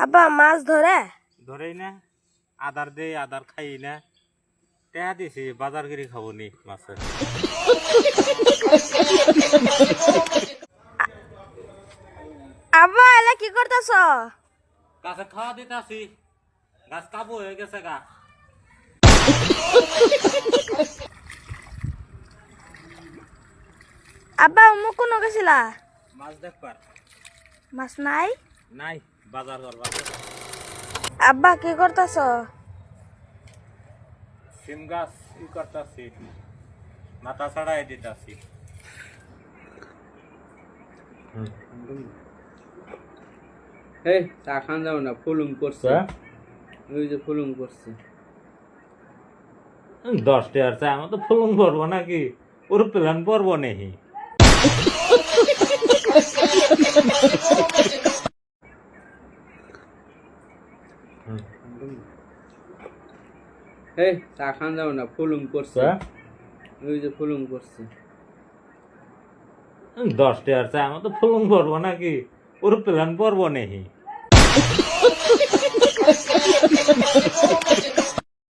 আব্বা মাছ ধরে ধরেই না আদার দেই আদার খাই না টেহা দিছি বাজার করে খাবো নি মাছের আব্বা এলা কি করতেছ? গাছে খাওয়া দিতাছি গাছ কাবু হয়ে গেছে গা আব্বা অমুক কোন গেছিলা? মাছ দেখবার মাছ নাই? নাই বাজার করবার আব্বা কি করতেছ? সিম গাছ ই করতাছি মাথা ছাড়াই দিতাছি এই চা খান যাও না ফুলুম করছে ওই যে ফুলুম করছে 10 টাকার চা আমার তো ফুলুং পড়বো নাকি ওর প্ল্যান পড়বো নেই এই চা খান যাও না ফুলুম করছে ওই যে ফুলুম করছে 10 টাকার চা আমার তো ফুলুং পড়বো নাকি ওর প্ল্যান পড়বো নেই